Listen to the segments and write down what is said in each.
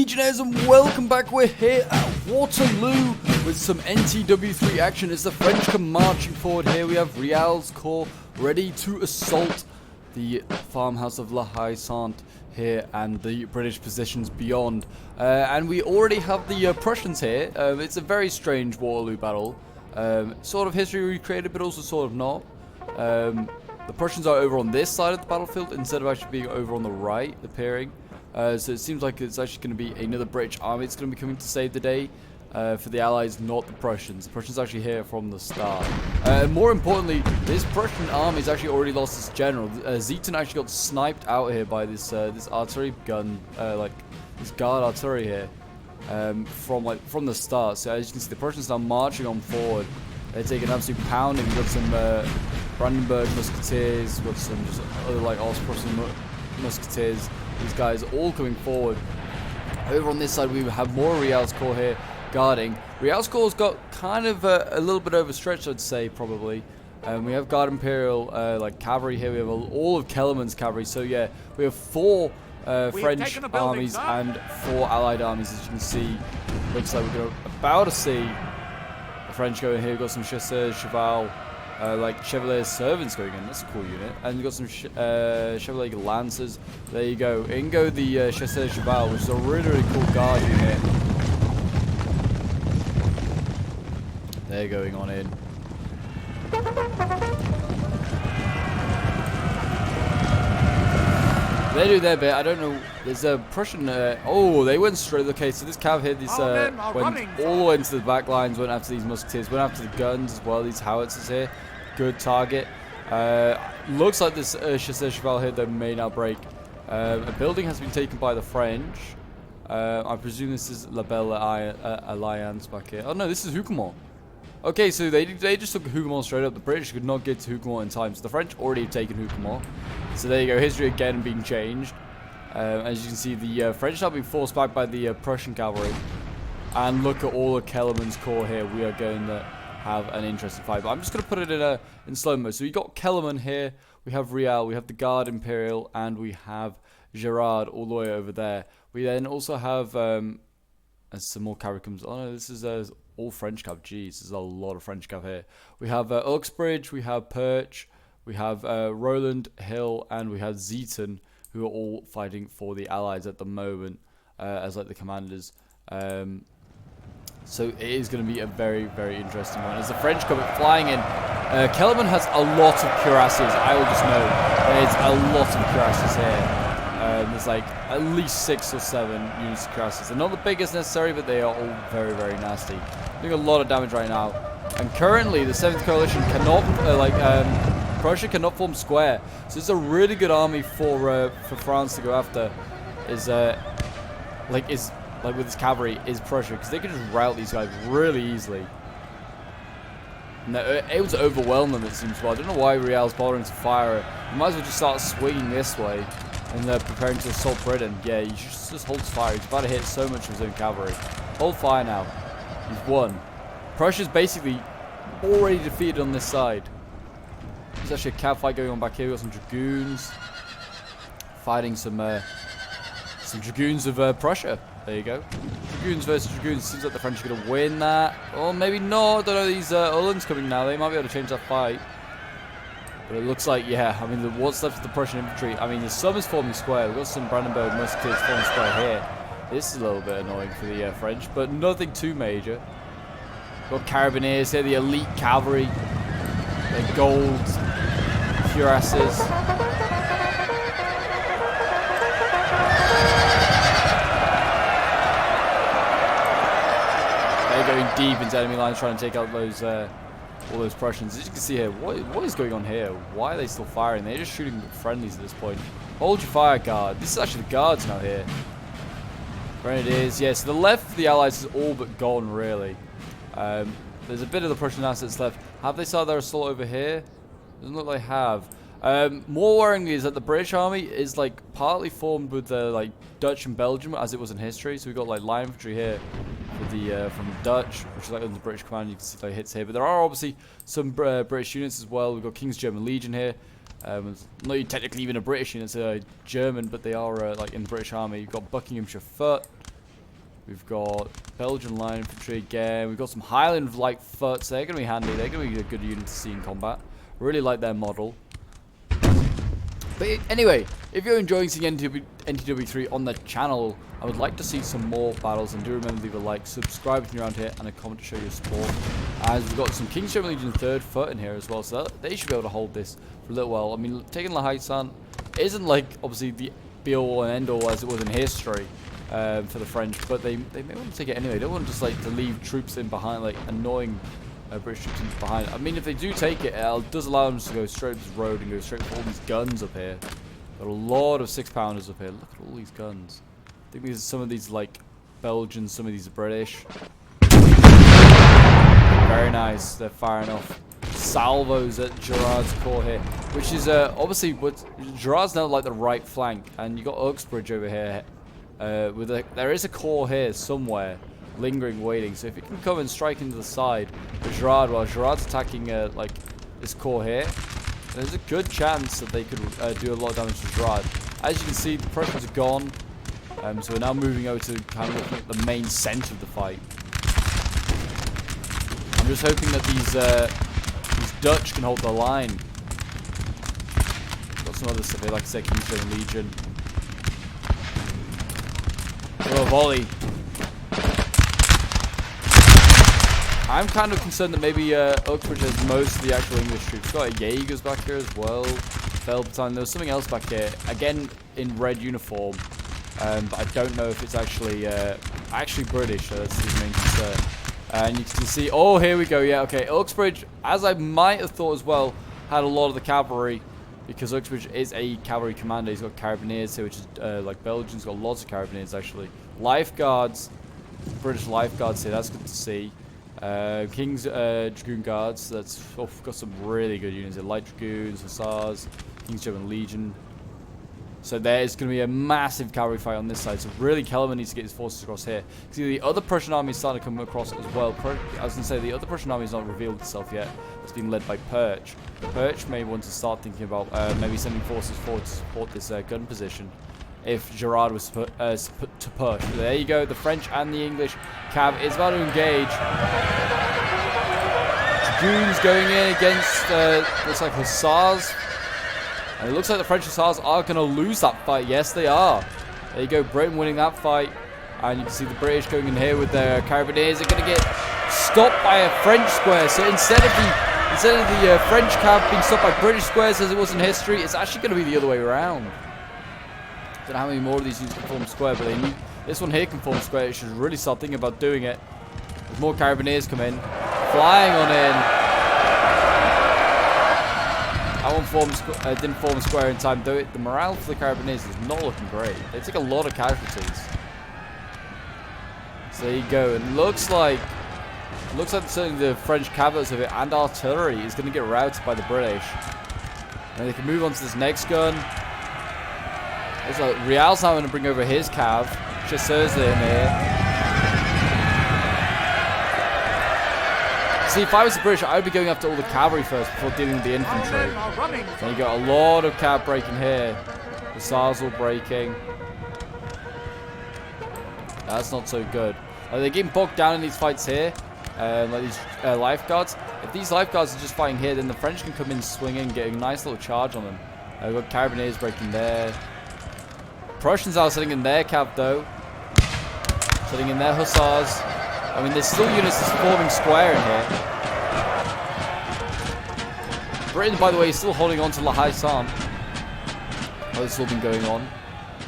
Legionnaires, and welcome back. We're here at Waterloo with some NTW3 action as the French come marching forward here. We have Rial's Corps ready to assault the farmhouse of La Haye Sainte here and the British positions beyond. And we already have the Prussians here. It's a very strange Waterloo battle. Sort of history recreated, but also sort of not. The Prussians are over on this side of the battlefield instead of actually being over on the right, appearing. So it seems like it's actually going to be another British army that's going to be coming to save the day for the Allies, not the Prussians. The Prussians are actually here from the start. More importantly, this Prussian army has actually already lost its general. Zieten actually got sniped out here by this this artillery gun, like this guard artillery here, from the start. So as you can see, the Prussians are marching on forward. They're taking an absolute pounding. We've got some Brandenburg musketeers, we've got some just other like Prussian musketeers. These guys all coming forward. Over on this side, we have more Rial's Corps here guarding. Rial's Corps got kind of a little bit overstretched, I'd say, probably. We have Guard Imperial like cavalry here. We have all of Kellerman's cavalry. So yeah, we have four French armies and four Allied armies, as you can see. Looks like we're about to see the French going here. We've got some chasseurs, cheval, like Chevalier servants going in. That's a cool unit. And we've got some Chevalier lancers. There you go. In go the chasseurs cheval, which is a really, really cool guard unit. They're going on in. They do their bit. I don't know. There's a Prussian. Oh, they went straight. Okay, so this cav here, this went all the way into the back lines. Went after these musketeers. Went after the guns as well. These howitzers here. Good target. Looks like this chasseur cheval here that may now break. A building has been taken by the French. I presume this is La Belle Alliance back here. Oh no, this is Hougoumont. Okay, so they just took Hougoumont straight up. The British could not get to Hougoumont in time, so the French already have taken Hougoumont. So there you go, history again being changed. As you can see, the French are being forced back by the Prussian cavalry. And look at all of Kellerman's Corps here. We are going to have an interesting fight. But I'm just going to put it in slow-mo. So we got Kellerman here, we have Rial, we have the Guard Imperial, and we have Gerard all the way over there. We then also have some more cavalry comes. Oh no, this is all French cav. Jeez, there's a lot of French cav here. We have Uxbridge, we have Perch, we have Roland, Hill, and we have Zieten, who are all fighting for the Allies at the moment as like the commanders. So it is going to be a very, very interesting one. As the French come flying in, Kellerman has a lot of cuirasses. I will just know there's a lot of cuirasses here. There's like at least 6 or 7 units of cuirasses. They're not the biggest necessary, but they are all very, very nasty. Doing a lot of damage right now. And currently, the 7th Coalition cannot, Prussia cannot form square. So it's a really good army for France to go after. With its cavalry is Prussia, because they can just rout these guys really easily. And they're able to overwhelm them, it seems. Well, I don't know why Rial's bothering to fire it. You might as well just start swinging this way. And they're preparing to assault Britain. Yeah, you should just hold fire. He's about to hit so much of his own cavalry. Hold fire now. He's won. Prussia's basically already defeated on this side. There's actually a cav fight going on back here. We've got some dragoons fighting some dragoons of Prussia. There you go. Dragoons versus dragoons. Seems like the French are going to win that. Or maybe not. I don't know. These Uhlans coming now. They might be able to change that fight. But it looks like, yeah, I mean, what's left of the Prussian infantry, I mean, the some is forming square. We've got some Brandenburg musketeers forming square here. This is a little bit annoying for the French, but nothing too major. We've got Carabineers here, the elite cavalry. Their gold cuirasses. They're going deep into enemy lines, trying to take out those all those Prussians. As you can see here, what is going on here? Why are they still firing? They're just shooting friendlies at this point. Hold your fire, guard. This is actually the guards now here. Grenadiers. Yeah, so the left of the Allies is all but gone, really. There's a bit of the Prussian assets left. Have they started their assault over here? Doesn't look like they have. More worryingly is that the British army is like partly formed with like Dutch and Belgium, as it was in history. So we've got like light infantry here with the from Dutch, which is like under the British command. You can see like hits here, but there are obviously some British units as well. We've got King's German Legion here. Not technically even a British unit, it's a German, but they are like in the British army. You've got Buckinghamshire Foot, We've got Belgian line infantry again. We've got some Highland light foots. They're going to be handy. They're going to be a good unit to see in combat. Really like their model. But anyway, if you're enjoying seeing NTW3 on the channel, I would like to see some more battles. And do remember to leave a like, subscribe if you're around here, and a comment to show your support. As we've got some King's German Legion 3rd foot in here as well, so they should be able to hold this for a little while. I mean, taking La Haye-Sainte isn't like obviously the be-all and end-all as it was in history for the French, but they may want to take it anyway. They don't want just like to leave troops in behind, like annoying British troops in behind. I mean, if they do take it, it does allow them to go straight up this road and go straight for all these guns up here. Got a lot of 6-pounders up here. Look at all these guns. I think these are some of these like Belgians, some of these are British. Very nice. They're firing off salvos at Gerard's corps here, which is obviously what Gerard's now like the right flank, and you got Uxbridge over here. There is a corps here somewhere, lingering, waiting. So if you can come and strike into the side with Gerard while Gerard's attacking like this corps here, there's a good chance that they could do a lot of damage to Gerard. As you can see, the Prussians are gone, so we're now moving over to kind of looking at the main centre of the fight. I'm just hoping that these Dutch can hold the line. Got some other stuff here, like I said, King's German Legion. Throw a volley. I'm kind of concerned that maybe Uxbridge has most of the actual English troops. Got a Jaegers back here as well. Feld battalion. There was something else back here, again in red uniform, but I don't know if it's actually British. So that's the main concern. And you can see, oh, here we go. Yeah, okay. Uxbridge, as I might have thought as well, had a lot of the cavalry, because Uxbridge is a cavalry commander. He's got carabiniers here, which is like Belgians. Got lots of carabiniers actually. Lifeguards, British lifeguards here. That's good to see. King's Dragoon Guards. That's got some really good units here. Light Dragoons, Hussars, King's German Legion. So there is going to be a massive cavalry fight on this side. So really, Kellerman needs to get his forces across here. See, the other Prussian army is starting to come across as well. I was going to say, the other Prussian army has not revealed itself yet. It's being led by Perch. Perch may want to start thinking about maybe sending forces forward to support this gun position if Gerard was to push. But there you go. The French and the English cav is about to engage. Dragoons going in against, looks like Hussars. And it looks like the French Hussars are going to lose that fight. Yes, they are. There you go, Britain winning that fight. And you can see the British going in here with their carabiniers. They're going to get stopped by a French square. So instead of the French cav being stopped by British squares as it was in history, it's actually going to be the other way around. Don't know how many more of these units can form square, but they need, this one here can form square. It should really start thinking about doing it. As more carabiniers come in, flying on in. That one didn't form a square in time, though. The morale for the carabiniers is not looking great. They take a lot of casualties. So there you go. It looks like certainly the French cavalry of it and artillery is going to get routed by the British. And they can move on to this next gun. Rial's now going to bring over his cav. Chasseurs in here. See, if I was the British, I would be going after all the cavalry first before dealing with the infantry. So you got a lot of cav breaking here. The Hussars all breaking. That's not so good. They're getting bogged down in these fights here. Like these lifeguards. If these lifeguards are just fighting here, then the French can come in swinging, getting a nice little charge on them. We've got carabiniers breaking there. Prussians are sitting in their cav though. Sitting in their Hussars. I mean, there's still units that's forming square in here. Britain, by the way, is still holding on to La Haye-Sainte. Oh, this has all been going on.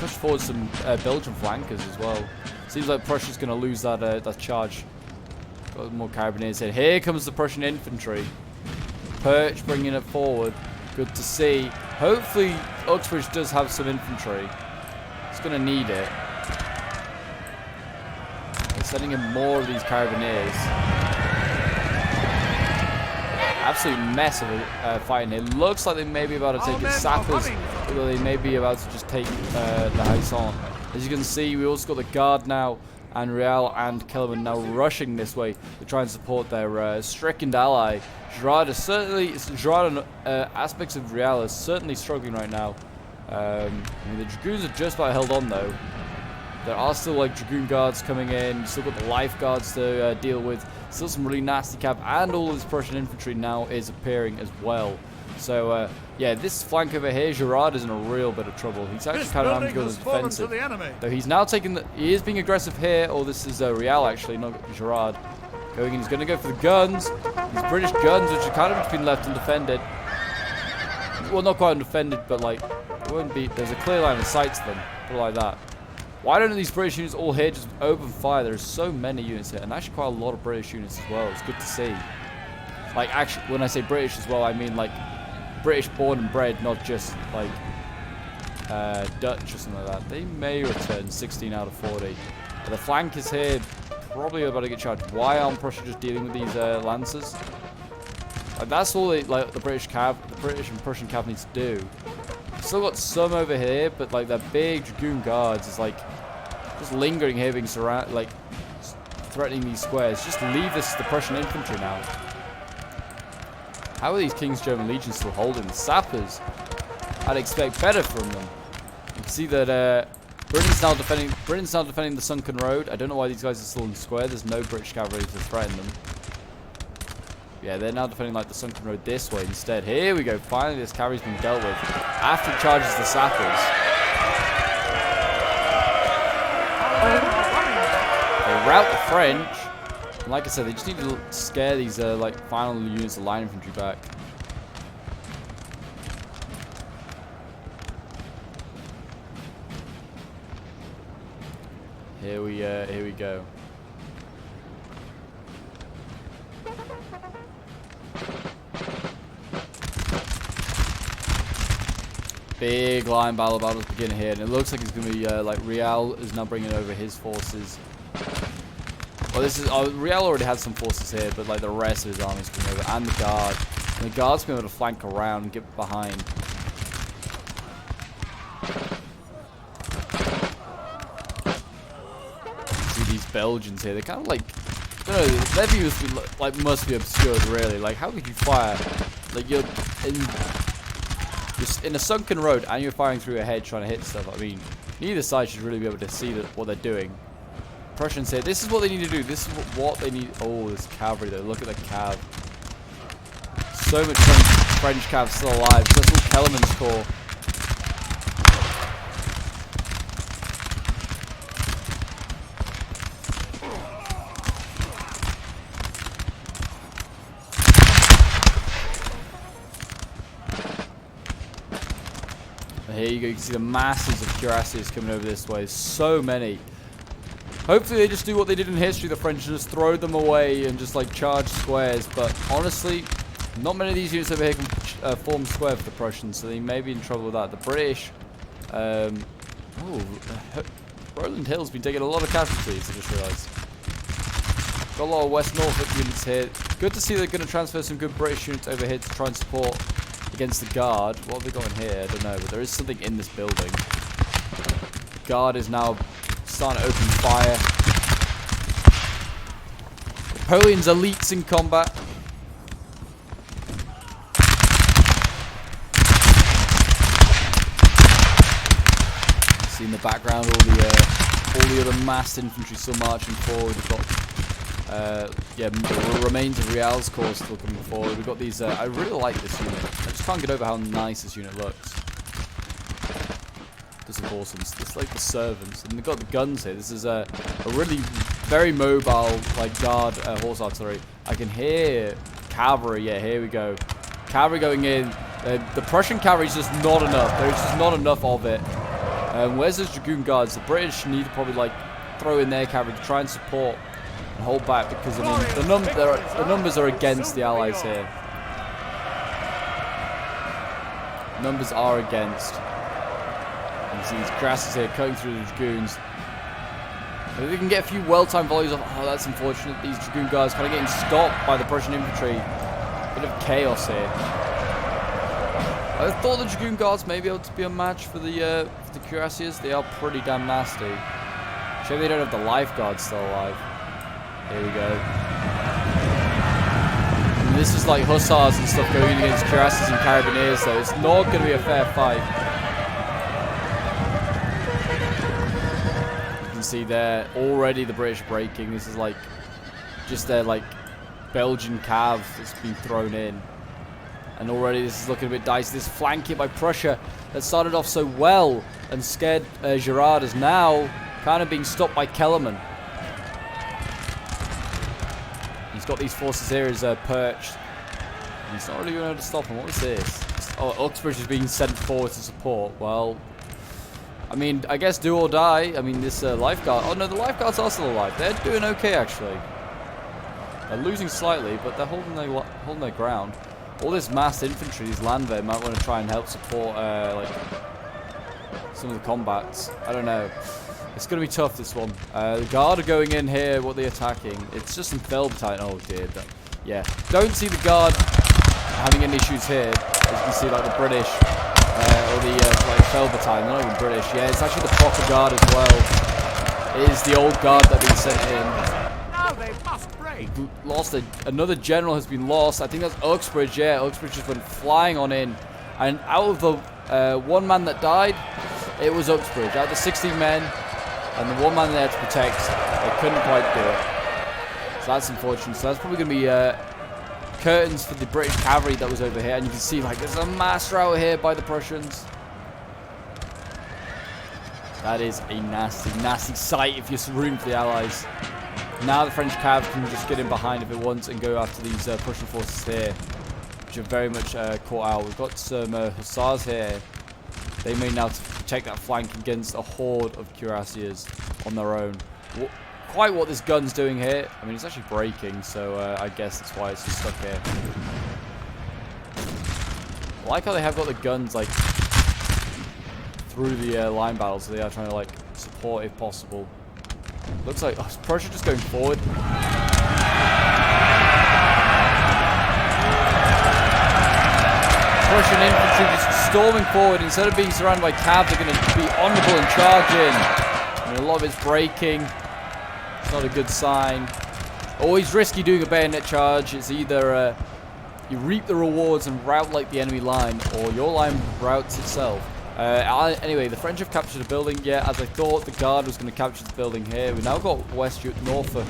Push forward some Belgian flankers as well. Seems like Prussia's going to lose that charge. Got more carabiniers here. Here comes the Prussian infantry. Perch bringing it forward. Good to see. Hopefully, Uxbridge does have some infantry. It's going to need it. They're sending in more of these carabiniers. Absolute mess of a fight in here. Looks like they may be about to take its sappers, although they may be about to just take the Haye-Sainte. As you can see, we also got the Guard now, and Rial and Kellerman now rushing this way to try and support their stricken ally. Gerard is certainly, aspects of Rial is certainly struggling right now. I mean, the Dragoons are just about held on though. There are still like Dragoon Guards coming in. You still got the Life Guards to deal with. Still some really nasty cav, and all of this Prussian infantry now is appearing as well. So yeah, this flank over here, Girard is in a real bit of trouble. He's actually kind of having to go on the defensive. Though he's now taking the, he is being aggressive here. Or this is Rial actually, not Girard. Going in, he's going to go for the guns. These British guns, which are kind of been left undefended. Well, not quite undefended, but like, it wouldn't be, there's a clear line of sight to them. Put it like that. Why don't these British units all here just open fire? There's so many units here, and actually quite a lot of British units as well. It's good to see. Like, actually, when I say British as well, I mean like British born and bred, not just like Dutch or something like that. They may return 16 out of 40. But the flank is here, probably about to get charged. Why aren't Prussia just dealing with these lancers? Like, that's all they, like the British and Prussian cav need to do. Still got some over here, but like their big Dragoon Guards is like just lingering here, being surrounded, like threatening these squares. Just leave this to the Prussian infantry now. How are these King's German legions still holding? The sappers, I'd expect better from them. You can see that Britain's now defending the sunken road. I don't know why these guys are still in the square. There's no British cavalry to threaten them. Yeah, they're now defending like the sunken road this way instead. Here we go. Finally, this cavalry's been dealt with after it charges the sappers. They rout the French. And like I said, they just need to scare these like final units of line infantry back. Here we go. Big line battles begin here, and it looks like it's going to be like Rial is now bringing over his forces. Well, this is Rial already had some forces here, but like the rest of his army is coming over, and the guard. And the guard's going to be able to flank around and get behind. See these Belgians here? They're kind of like, I don't know, their view must be obscured, really. Like, how could you fire? Like, you're in a sunken road and you're firing through your head trying to hit stuff. I mean, neither side should really be able to see what they're doing. Prussians say this is what they need to do. This is what they need. Oh, this cavalry though. Look at the cav. So much French cav still alive. That's all Kellerman's corps. Here you go, you can see the masses of cuirassiers coming over this way. So many. Hopefully they just do what they did in history, the French, just throw them away and just like charge squares. But honestly, not many of these units over here can form square for the Prussians, so they may be in trouble with that. The British, Roland Hill's been taking a lot of casualties, I just realised. Got a lot of West Norfolk units here. Good to see they're going to transfer some good British units over here to try and support against the guard. What have they got in here? I don't know, but there is something in this building. The guard is now starting to open fire. Napoleon's elites in combat. See in the background all the other massed infantry still marching forward. We've got the remains of Rial's corps still coming forward. We've got these. I really like this unit. I just can't get over how nice this unit looks. This is awesome. It's like the servants, and they've got the guns here. This is a really very mobile like guard horse artillery. I can hear cavalry. Yeah, here we go. Cavalry going in. The Prussian cavalry is just not enough. There's just not enough of it. Where's those Dragoon Guards? The British need to probably like throw in their cavalry to try and support and hold back, because I mean the numbers are against the Allies here. Numbers are against. You see these grasses here cutting through the Dragoons. If they can get a few well-timed volleys off, oh, that's unfortunate. These Dragoon Guards kind of getting stopped by the Prussian infantry. Bit of chaos here. I thought the Dragoon Guards may be able to be a match for the cuirassiers. They are pretty damn nasty. Shame they don't have the Life Guards still alive. Here we go. And this is like hussars and stuff going against cuirassiers and carabineers, so it's not going to be a fair fight. You can see there, already the British are breaking. This is like just their like Belgian cav that's been thrown in. And already this is looking a bit dicey. This flanking by Prussia that started off so well and scared Girard is now kind of being stopped by Kellerman. He's got these forces here as perched. And he's not really going to be able to stop him. What is this? Oh, Uxbridge is being sent forward to support. Well, I mean, I guess do or die. I mean, this lifeguard. Oh no, the lifeguards are still alive. They're doing okay actually. They're losing slightly, but they're holding their ground. All this massed infantry, these landwehr, might want to try and help support like some of the combats. I don't know. It's going to be tough, this one. The guard are going in here. What they're attacking? It's just some fell battalion. Oh dear. Yeah. Don't see the guard having any issues here. As you can see, like the British or the like fell battalion. Not even British. Yeah, it's actually the proper guard as well. It is the old guard that been sent in. Lost another general has been lost. I think that's Uxbridge. Yeah, Uxbridge just went flying on in, and out of the one man that died, it was Uxbridge. Out of the 16 men and the one man there to protect, they couldn't quite do it. So that's unfortunate. So that's probably going to be curtains for the British cavalry that was over here, and you can see like there's a mass rout here by the Prussians. That is a nasty, nasty sight if you're rooting for the Allies. Now the French cav can just get in behind if it wants and go after these Prussian forces here, which are very much caught out. We've got some hussars here. They may now protect that flank against a horde of cuirassiers on their own. Quite what this gun's doing here. I mean, it's actually breaking, so I guess that's why it's just stuck here. I like how they have got the guns like through the line battles, so they are trying to like support if possible. Looks like Prussia just going forward. Prussian infantry just storming forward. Instead of being surrounded by cav, they're going to be honourable and charging. I mean, a lot of it's breaking. It's not a good sign. Always risky doing a bayonet charge. It's either you reap the rewards and rout like the enemy line, or your line routs itself. Anyway, the French have captured a building. Yeah, as I thought, the guard was going to capture the building here. We've now got Norfolk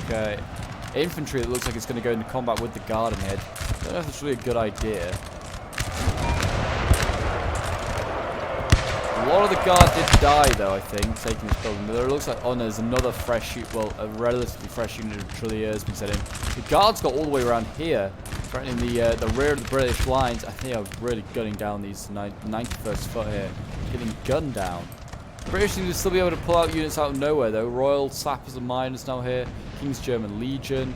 infantry that looks like it's going to go into combat with the guard ahead. I don't know if it's really a good idea. A lot of the guard did die, though, I think, taking this building. But there looks like, oh no, there's another fresh unit, well, a relatively fresh unit of trilliers been sent in. The guards got all the way around here, threatening the rear of the British lines. I think I'm really gunning down these 91st foot here. Getting gunned down. The British seem to still be able to pull out units out of nowhere, though. Royal Sappers and Miners now here. King's German Legion.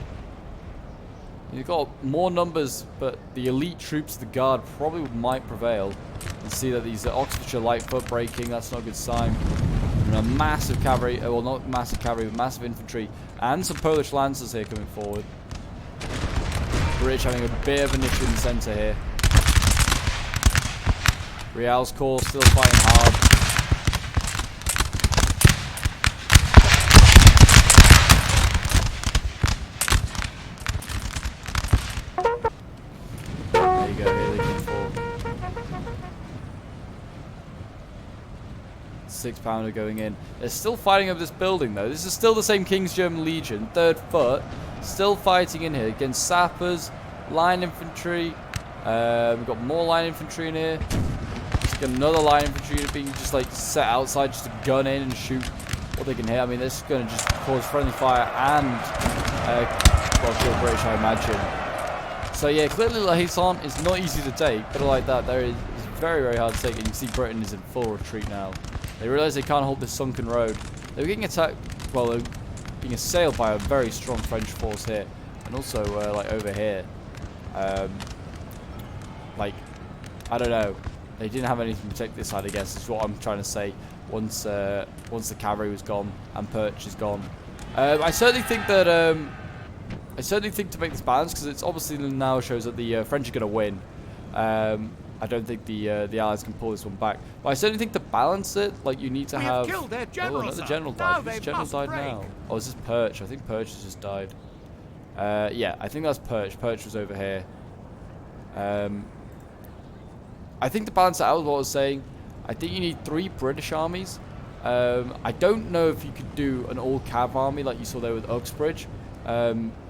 You've got more numbers, but the elite troops of the guard probably might prevail. You see that these Oxfordshire light foot breaking. That's not a good sign. And a massive cavalry, well, not massive cavalry, but massive infantry, and some Polish lancers here coming forward. British having a bit of an issue in the centre here. Real's Corps still fighting hard. There you go, here they come for. 6-pounder going in. They're still fighting over this building though. This is still the same King's German Legion, 3rd Foot. Still fighting in here against sappers, line infantry. We've got more line infantry in here. Got another line infantry being just like set outside just to gun in and shoot what they can hit. I mean, this is going to just cause friendly fire and well, kill British, I imagine. So yeah, clearly La Haye-Sainte is not easy to take, but like that, it's very, very hard to take. And you can see Britain is in full retreat now. They realize they can't hold this sunken road. They were getting attacked, well, they were being assailed by a very strong French force here, and also like over here. Like, I don't know. They didn't have anything to protect this side, I guess, is what I'm trying to say. Once the cavalry was gone and Perch is gone, I certainly think that to make this balanced, because it's obviously now shows that the French are going to win. I don't think the Allies can pull this one back, but I certainly think to balance it, like you need to have. Oh, another general died. Who's general died now? Oh, is this Perch? I think Perch has just died. Yeah, I think that's Perch. Perch was over here. I think to balance that out, what I was saying, I think you need 3 British armies I don't know if you could do an all-cav army like you saw there with Uxbridge,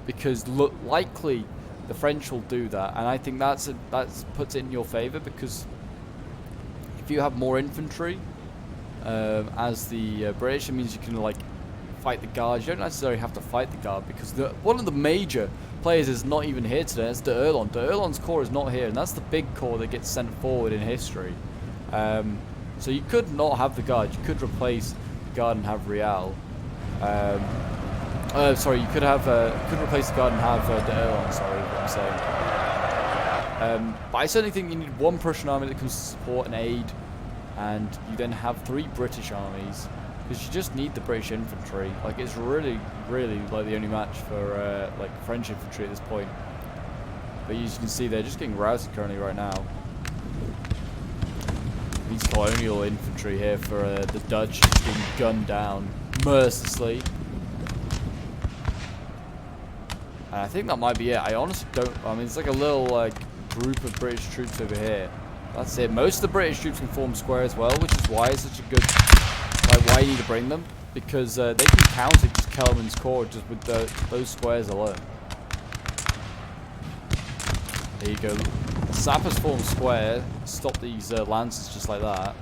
because likely the French will do that, and I think that puts it in your favour, because if you have more infantry as the British, it means you can like fight the guards. You don't necessarily have to fight the guard, because one of the major players is not even here today. It's de Erlon. De Erlon's corps is not here, and that's the big corps that gets sent forward in history. So you could not have the guard. You could replace the guard and have Real. Sorry, you could replace the guard and have de Erlon. Sorry, what I'm saying. But I certainly think you need one Prussian army that can support and aid, and you then have 3 British armies, because you just need the British infantry. Like, it's really, really like the only match for like French infantry at this point. But as you can see, they're just getting routed currently right now. These colonial infantry here for the Dutch just being gunned down mercilessly. And I think that might be it. I honestly don't. I mean, it's like a little group of British troops over here. That's it. Most of the British troops can form square as well, which is why it's such a good. Like, why you need to bring them, because they can counter Kellerman's corps just with those squares alone. There you go. Sappers form square, stop these lances just like that.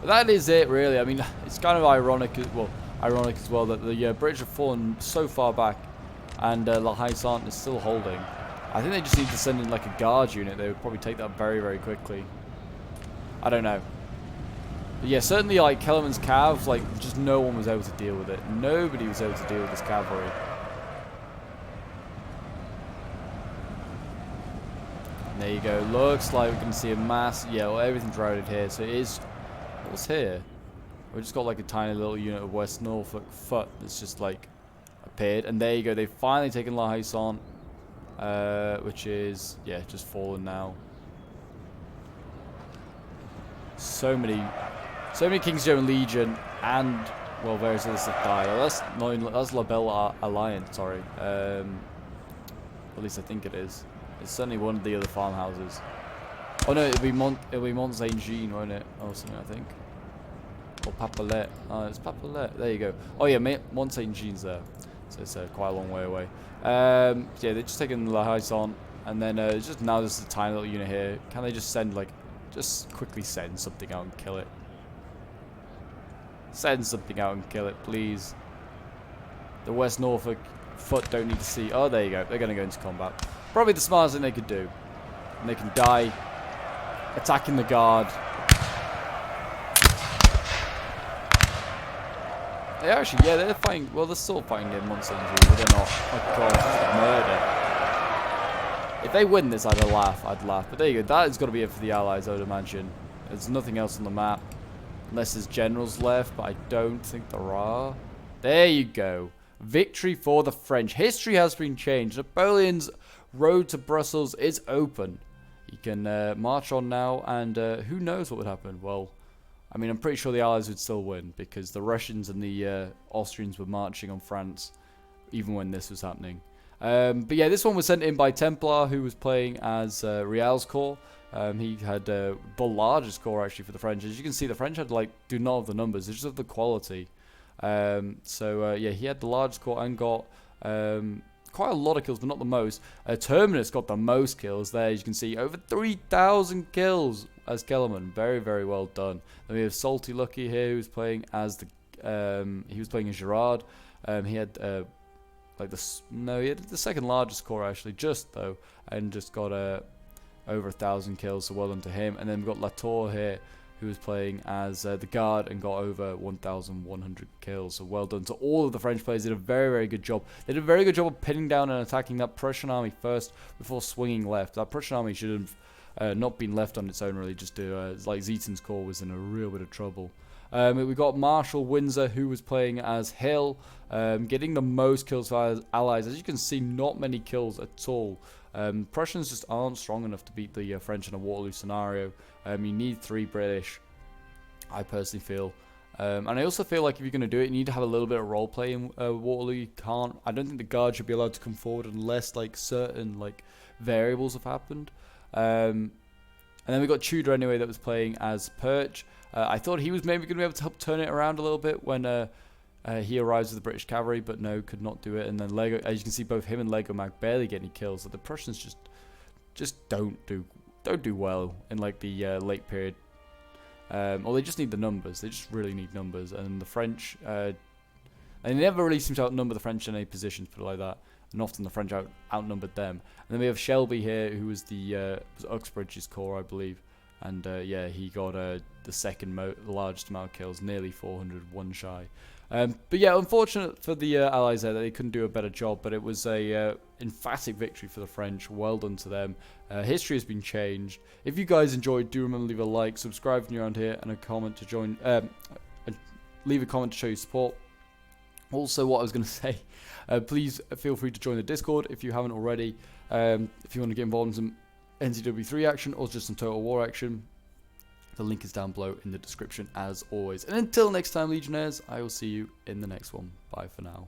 But that is it, really. I mean, it's kind of ironic as well that the British have fallen so far back, and La Haye-Sainte is still holding. I think they just need to send in like a guard unit. They would probably take that very, very quickly. I don't know. But yeah, certainly like Kellerman's cav, like just no one was able to deal with it. Nobody was able to deal with this cavalry. And there you go. Looks like we're going to see a mass. Yeah, well, everything's routed here. So it is. What's here? We just got like a tiny little unit of West Norfolk foot that's just like appeared. And there you go. They've finally taken La Haye-Sainte, which is, yeah, just fallen now. So many King's German Legion and, well, various others have died. Oh, that's La Belle Alliance, sorry. At least I think it is. It's certainly one of the other farmhouses. Oh no, it'll be Mont Saint Jean, won't it? Or something, I think. Or Papelet. Oh, it's Papelet. There you go. Oh yeah, Mont Saint Jean's there. So it's quite a long way away. Yeah, they're just taking La Haye-Sainte, and then just now there's a tiny little unit here. Can they just send just quickly send something out and kill it? Send something out and kill it, please. The West Norfolk foot don't need to see. Oh, there you go. They're going to go into combat. Probably the smartest thing they could do. And they can die attacking the guard. They actually, yeah, they're fighting. Well, they're still fighting in Mont Saint Jean, but they're not. Oh god, this is murder. If they win this, I'd laugh. But there you go. That is going to be it for the Allies, I would imagine. There's nothing else on the map. Unless there's generals left, but I don't think there are. There you go. Victory for the French. History has been changed. Napoleon's road to Brussels is open. He can march on now, and who knows what would happen? Well, I mean, I'm pretty sure the Allies would still win, because the Russians and the Austrians were marching on France, even when this was happening. But yeah, this one was sent in by Templar, who was playing as Real's corps. He had the largest corps, actually, for the French. As you can see, the French had, do not have the numbers, they just have the quality. Yeah, he had the largest corps and got quite a lot of kills, but not the most. Terminus got the most kills there. As you can see, over 3,000 kills as Kellerman. Very, very well done. Then we have Salty Lucky here, who's playing as the he was playing as Gerard. He had he had the second largest corps, actually, and just got over 1,000 kills, so well done to him. And then we've got Latour here, who was playing as the guard and got over 1,100 kills. So well done to all of the French players. They did a very, very good job. They did a very good job of pinning down and attacking that Prussian army first before swinging left. That Prussian army should have not been left on its own, really. Just like Zieten's corps was in a real bit of trouble. We got Marshal Windsor, who was playing as Hill, getting the most kills for our allies. As you can see, not many kills at all. Prussians just aren't strong enough to beat the French in a Waterloo scenario. You need 3 British, I personally feel. And I also feel like if you're going to do it, you need to have a little bit of roleplay in Waterloo. You can't. I don't think the guard should be allowed to come forward unless certain variables have happened. And then we got Tudor anyway that was playing as Perch. I thought he was maybe going to be able to help turn it around a little bit when he arrives with the British cavalry, but no, could not do it. And then Lego, as you can see, both him and Lego Mag barely get any kills. So the Prussians just don't do well in like the late period. Or they just need the numbers. They just really need numbers. And the French, and they never really seem to outnumber the French in any positions, put it like that. And often the French outnumbered them. And then we have Shelby here, who was the was Uxbridge's corps, I believe. And yeah, he got the second largest amount of kills, nearly 400, one shy. But yeah, unfortunate for the Allies there that they couldn't do a better job. But it was a emphatic victory for the French. Well done to them. History has been changed. If you guys enjoyed, do remember to leave a like, subscribe if you're around here, and a comment to join. Leave a comment to show your support. Also, what I was going to say, please feel free to join the Discord if you haven't already. If you want to get involved in some NTW3 action or just some Total War action, the link is down below in the description as always. And until next time, Legionnaires, I will see you in the next one. Bye for now.